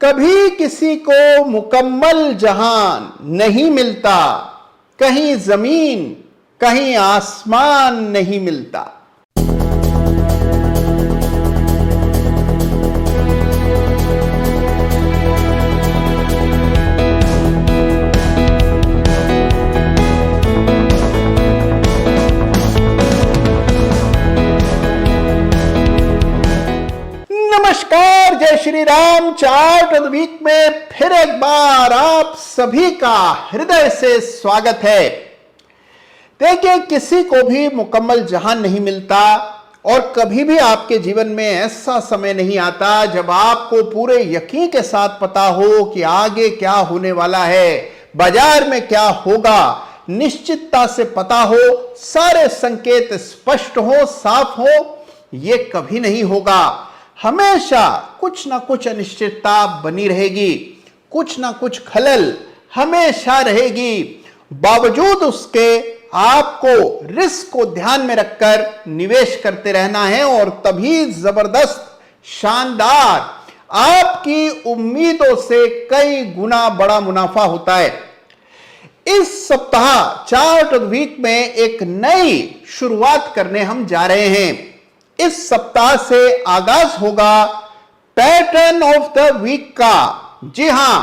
कभी किसी को मुकम्मल जहान नहीं मिलता, कहीं जमीन कहीं आसमान नहीं मिलता। नमस्कार, जय Shri Ram. Chart of the week में फिर एक बार आप सभी का हृदय से स्वागत है। देखिए, किसी को भी मुकम्मल जहान नहीं मिलता और कभी भी आपके जीवन में ऐसा समय नहीं आता जब आपको पूरे यकीन के साथ पता हो कि आगे क्या होने वाला है, बाजार में क्या होगा, निश्चितता से पता हो, सारे संकेत स्पष्ट हो, साफ हो। ये कभी नहीं होगा। हमेशा कुछ ना कुछ अनिश्चितता बनी रहेगी, कुछ ना कुछ खलल हमेशा रहेगी। बावजूद उसके आपको रिस्क को ध्यान में रखकर निवेश करते रहना है और तभी जबरदस्त, शानदार, आपकी उम्मीदों से कई गुना बड़ा मुनाफा होता है। इस सप्ताह चार्ट ऑफ द वीक में एक नई शुरुआत करने हम जा रहे हैं। इस सप्ताह से आगाज होगा पैटर्न ऑफ द वीक का। जी हां,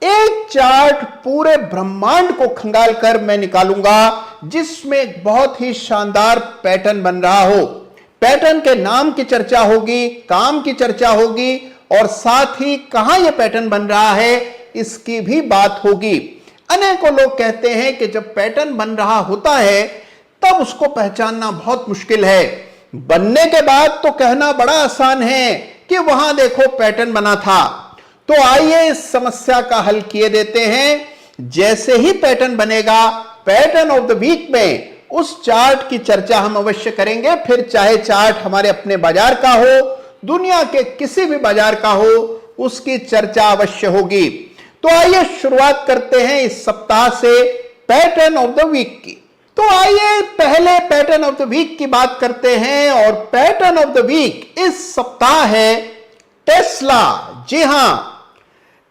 एक चार्ट पूरे ब्रह्मांड को खंगाल कर मैं निकालूंगा जिसमें एक बहुत ही शानदार पैटर्न बन रहा हो। पैटर्न के नाम की चर्चा होगी, काम की चर्चा होगी और साथ ही कहां यह पैटर्न बन रहा है इसकी भी बात होगी। अनेकों लोग कहते हैं कि जब पैटर्न बन रहा होता है तब उसको पहचानना बहुत मुश्किल है। बनने के बाद तो कहना बड़ा आसान है कि वहां देखो पैटर्न बना था। तो आइए इस समस्या का हल किए देते हैं। जैसे ही पैटर्न बनेगा, पैटर्न ऑफ द वीक में उस चार्ट की चर्चा हम अवश्य करेंगे। फिर चाहे चार्ट हमारे अपने बाजार का हो, दुनिया के किसी भी बाजार का हो, उसकी चर्चा अवश्य होगी। तो आइए शुरुआत करते हैं इस सप्ताह से पैटर्न ऑफ द वीक की। तो आइए पहले पैटर्न ऑफ द वीक की बात करते हैं और पैटर्न ऑफ द वीक इस सप्ताह है टेस्ला। जी हां,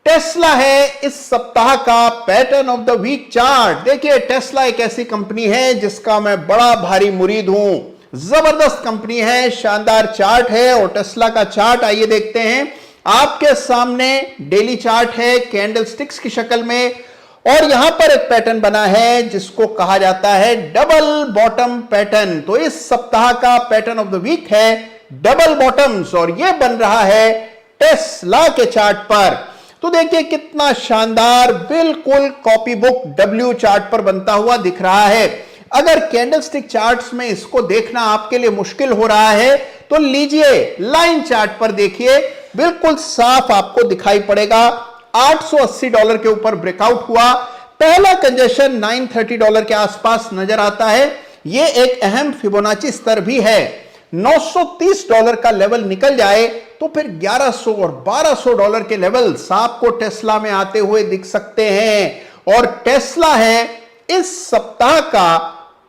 टेस्ला है इस सप्ताह का pattern of the week chart. देखिए, टेस्ला एक ऐसी कंपनी है जिसका मैं बड़ा भारी मुरीद हूं। जबरदस्त कंपनी है, शानदार चार्ट है। और टेस्ला का चार्ट आइए देखते हैं। आपके सामने डेली चार्ट है कैंडल स्टिक्स की शक्ल में और यहां पर एक पैटर्न बना है जिसको कहा जाता है डबल बॉटम पैटर्न। तो इस सप्ताह का पैटर्न ऑफ द वीक है डबल बॉटम्स और यह बन रहा है टेस्ला के चार्ट पर। तो देखिए कितना शानदार, बिल्कुल कॉपी बुक डब्ल्यू चार्ट पर बनता हुआ दिख रहा है। अगर कैंडलस्टिक चार्ट्स में इसको देखना आपके लिए मुश्किल हो रहा है तो लीजिए लाइन चार्ट पर देखिए, बिल्कुल साफ आपको दिखाई पड़ेगा। $880 के ऊपर ब्रेकआउट हुआ। पहला कंजेशन $930 के आसपास नजर आता है। यह एक अहम फिबोनाची स्तर भी है। $930 का लेवल निकल जाए तो फिर $1100 और $1200 के लेवल्स आपको टेस्ला में आते हुए दिख सकते हैं। और टेस्ला है इस सप्ताह का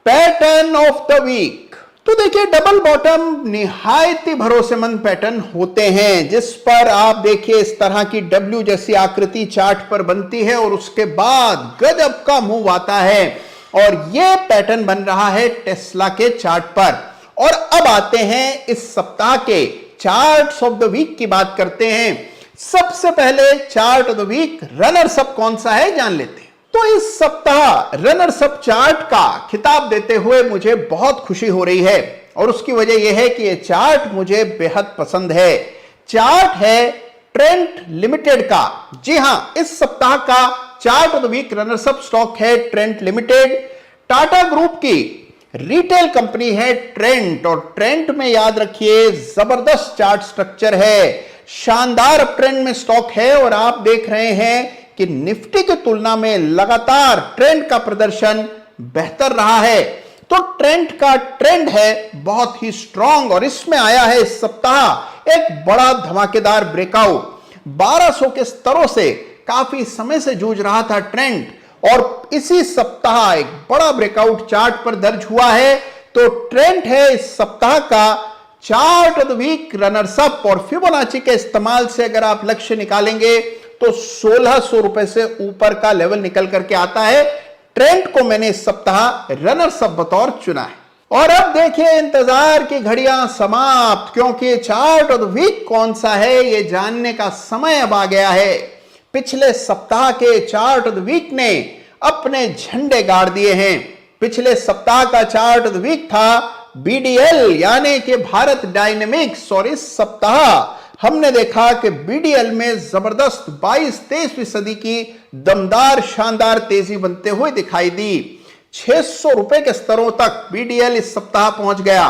पैटर्न ऑफ द वीक। तो देखिए, डबल बॉटम निहायत ही भरोसेमंद पैटर्न होते हैं जिस पर आप देखिए इस तरह की डब्ल्यू जैसी आकृति चार्ट पर बनती है और उसके बाद गजब का मूव आता है और यह पैटर्न बन रहा है टेस्ला के चार्ट पर। और अब आते हैं इस सप्ताह के चार्ट्स ऑफ द वीक की बात करते हैं। सबसे पहले chart of the week runners up कौन सा है जान लेते हैं। तो इस सप्ताह रनर्स अप चार्ट का खिताब देते हुए मुझे बहुत खुशी हो रही है और उसकी वजह यह है कि यह चार्ट मुझे बेहद पसंद है। चार्ट है ट्रेंट लिमिटेड का। जी हां, इस सप्ताह का chart of the week runners up stock है ट्रेंट लिमिटेड। टाटा ग्रुप की रिटेल कंपनी है ट्रेंट और ट्रेंट में याद रखिए जबरदस्त चार्ट स्ट्रक्चर है, शानदार अप ट्रेंड में स्टॉक है और आप देख रहे हैं कि निफ्टी की तुलना में लगातार ट्रेंड का प्रदर्शन बेहतर रहा है। तो ट्रेंड का ट्रेंड है बहुत ही स्ट्रांग और इसमें आया है इस सप्ताह एक बड़ा धमाकेदार ब्रेकआउट। 1200 के स्तरों से काफी समय से जूझ रहा था ट्रेंड और इसी सप्ताह एक बड़ा ब्रेकआउट चार्ट पर दर्ज हुआ है। तो ट्रेंड है इस सप्ताह का chart of the week runners up और फिबोनाची के इस्तेमाल से अगर आप लक्ष्य निकालेंगे तो 1600 रुपए से ऊपर का लेवल निकल करके आता है। ट्रेंड को मैंने इस सप्ताह रनर्स अप बतौर चुना है। और अब देखिए इंतजार की घड़ियां समाप्त, क्योंकि चार्ट ऑफ द वीक कौन सा है ये जानने का समय अब आ गया है। पिछले सप्ताह के चार्ट ऑफ द वीक ने अपने झंडे गाड़ दिए हैं। पिछले सप्ताह का चार्ट ऑफ द वीक था बीडीएल यानी कि भारत डायनेमिक्स, और इस सप्ताह हमने देखा कि बीडीएल में जबरदस्त 22-23वीं सदी की दमदार शानदार तेजी बनते हुए दिखाई दी। 600 रुपए के स्तरों तक बीडीएल इस सप्ताह पहुंच गया।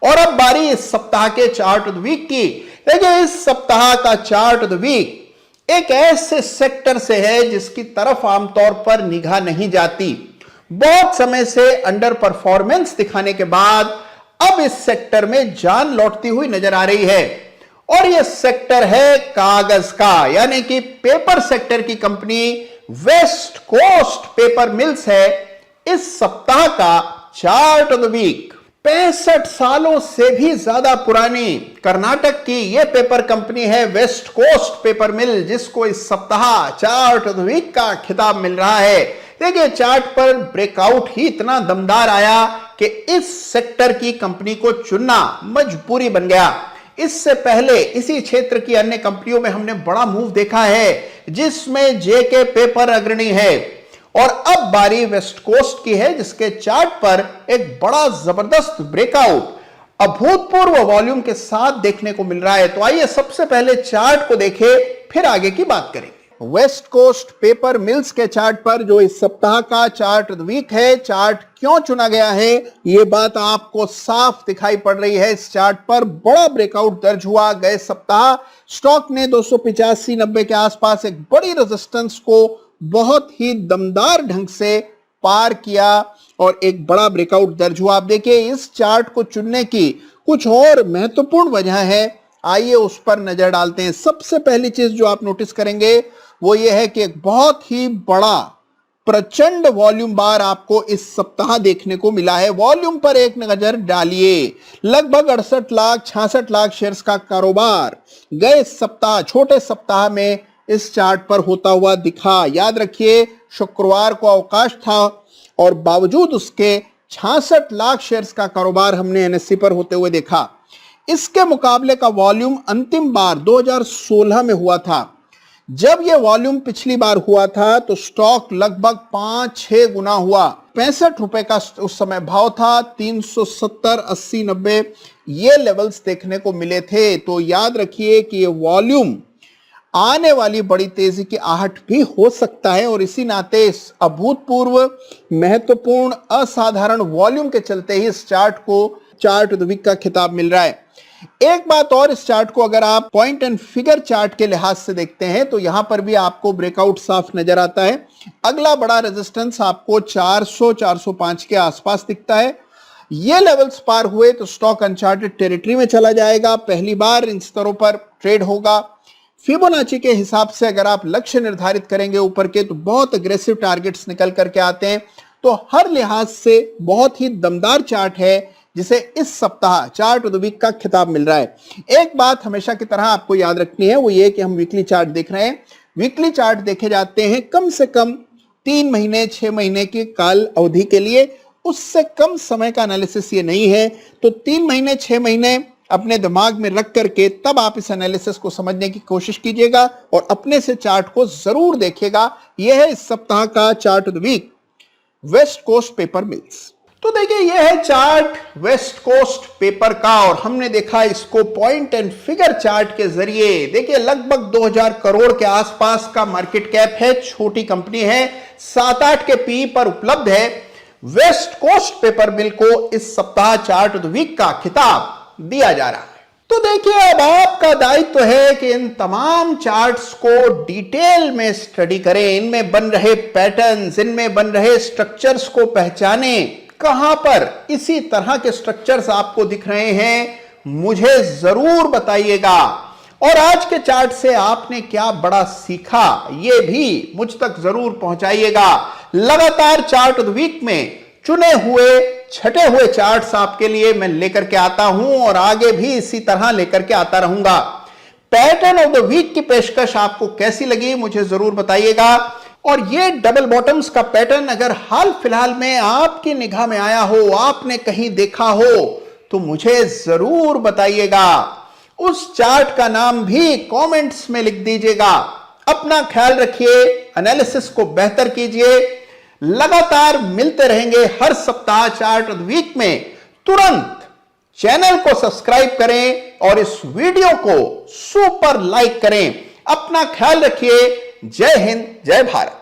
और अब बारी इस सप्ताह के चार्ट ऑफ द वीक की। देखिए इस सप्ताह का चार्ट ऑफ द वीक एक ऐसे सेक्टर से है जिसकी तरफ आमतौर पर निगाह नहीं जाती। बहुत समय से अंडर परफॉर्मेंस दिखाने के बाद अब इस सेक्टर में जान लौटती हुई नजर आ रही है। और यह सेक्टर है कागज का, यानी कि पेपर सेक्टर की company west coast paper mills है इस सप्ताह का चार्ट ऑफ द वीक। 65 सालों से भी ज्यादा पुरानी कर्नाटक की यह पेपर कंपनी है वेस्ट कोस्ट पेपर मिल, जिसको इस सप्ताह चार्ट ऑफ द वीक का खिताब मिल रहा है। देखिए चार्ट पर ब्रेकआउट ही इतना दमदार आया कि इस सेक्टर की कंपनी को चुनना मजबूरी बन गया। इससे पहले इसी क्षेत्र की अन्य कंपनियों में हमने बड़ा मूव देखा है जिसमें जेके पेपर अग्रणी है। और अब बारी वेस्ट कोस्ट की है जिसके चार्ट पर एक बड़ा जबरदस्त ब्रेकआउट अभूतपूर्व वॉल्यूम के साथ देखने को मिल रहा है। तो आइए सबसे पहले चार्ट को देखें, फिर आगे की बात करेंगे। वेस्ट कोस्ट पेपर मिल्स के चार्ट पर जो इस सप्ताह का चार्ट ऑफ द वीक है, चार्ट क्यों चुना गया है ये बात आपको साफ दिखाई पड़ रही है। इस चार्ट पर बड़ा ब्रेकआउट दर्ज हुआ। गए सप्ताह स्टॉक ने 285-90 के आसपास एक बड़ी रेजिस्टेंस को बहुत ही दमदार ढंग से पार किया और एक बड़ा ब्रेकआउट दर्ज हुआ। आप देखिए इस चार्ट को चुनने की कुछ और महत्वपूर्ण वजह है, आइए उस पर नजर डालते हैं। सबसे पहली चीज जो आप नोटिस करेंगे वो ये है कि एक बहुत ही बड़ा प्रचंड वॉल्यूम बार आपको इस सप्ताह देखने को मिला है। वॉल्यूम पर एक नजर डालिए, लगभग 68 लाख 66 लाख शेयर्स का कारोबार गए सप्ताह छोटे सप्ताह में इस चार्ट पर होता हुआ दिखा। याद रखिए शुक्रवार को अवकाश था और बावजूद उसके 66 लाख शेयर्स का कारोबार हमने एनएससी पर होते हुए देखा। इसके मुकाबले का वॉल्यूम अंतिम बार 2016 में हुआ था। जब यह वॉल्यूम पिछली बार हुआ था तो स्टॉक लगभग 5-6 गुना हुआ। 65 रुपए का उस समय भाव था, 370, 80, 90 ये लेवल्स देखने को मिले थे। तो याद रखिए कि ये वॉल्यूम आने वाली बड़ी तेजी की आहट भी हो सकता है और इसी नाते इस अभूतपूर्व महत्वपूर्ण असाधारण वॉल्यूम के चलते ही इस चार्ट को चार्ट ऑफ द वीक का खिताब मिल रहा है। एक बात और, इस चार्ट को अगर आप पॉइंट एंड फिगर चार्ट के लिहाज से देखते हैं तो यहां पर भी आपको ब्रेकआउट साफ नजर आता है। अगला बड़ा रेजिस्टेंस आपको 400-405 के आसपास दिखता है। ये लेवल्स पार हुए तो स्टॉक अनचार्टेड टेरिटरी में चला जाएगा, पहली बार इन स्तरों पर ट्रेड होगा। फिबोनाची के हिसाब से अगर आप लक्ष्य निर्धारित करेंगे ऊपर के तो बहुत अग्रेसिव टारगेट्स निकल करके आते हैं। तो हर लिहाज से बहुत ही दमदार चार्ट है जिसे इस सप्ताह चार्ट ऑफ द वीक का खिताब मिल रहा है। एक बात हमेशा की तरह आपको याद रखनी है वो ये कि हम वीकली चार्ट देख रहे हैं। वीकली चार्ट देखे जाते हैं कम से कम 3 महीने 6 महीने की काल अवधि के लिए, उससे कम समय का एनालिसिस ये नहीं है। तो 3 महीने 6 महीने अपने दिमाग में रख करके तब आप इस एनालिसिस को समझने की कोशिश कीजिएगा और अपने से चार्ट को जरूर देखिएगा। यह है इस सप्ताह का chart of the week west coast paper mills. तो देखिए यह है चार्ट वेस्ट कोस्ट पेपर का और हमने देखा इसको पॉइंट एंड फिगर चार्ट के जरिए। देखिए लगभग 2000 करोड़ के आसपास का मार्केट कैप है, छोटी कंपनी है, 7-8 के पी पर उपलब्ध है। वेस्ट कोस्ट पेपर मिल को इस सप्ताह चार्ट ऑफ द वीक का खिताब दिया जा रहा है। तो देखिए अब आपका दायित्व है कि इन तमाम चार्ट्स को डिटेल में स्टडी करें, इनमें बन रहे पैटर्न्स, इनमें बन रहे स्ट्रक्चर्स को पहचानें। कहां पर इसी तरह के स्ट्रक्चर्स आपको दिख रहे हैं मुझे जरूर बताइएगा। और आज के चार्ट से आपने क्या बड़ा सीखा ये भी मुझ तक जरूर पहुंचाइएगा। लगातार चार्ट ऑफ द वीक में चुने हुए छटे हुए चार्ट्स आपके लिए मैं लेकर के आता हूं और आगे भी इसी तरह लेकर के आता रहूंगा। पैटर्न ऑफ द वीक की पेशकश आपको कैसी लगी मुझे जरूर बताइएगा। और ये डबल बॉटम्स का पैटर्न अगर हाल फिलहाल में आपकी निगाह में आया हो, आपने कहीं देखा हो, तो मुझे जरूर बताइएगा। उस चार्ट का नाम भी कमेंट्स में लिख दीजिएगा। अपना ख्याल रखिए, एनालिसिस को बेहतर कीजिए। लगातार मिलते रहेंगे हर सप्ताह चार्ट ऑफ द वीक में। तुरंत चैनल को सब्सक्राइब करें और इस वीडियो को सुपर लाइक करें। अपना ख्याल रखिए। जय हिंद, जय भारत।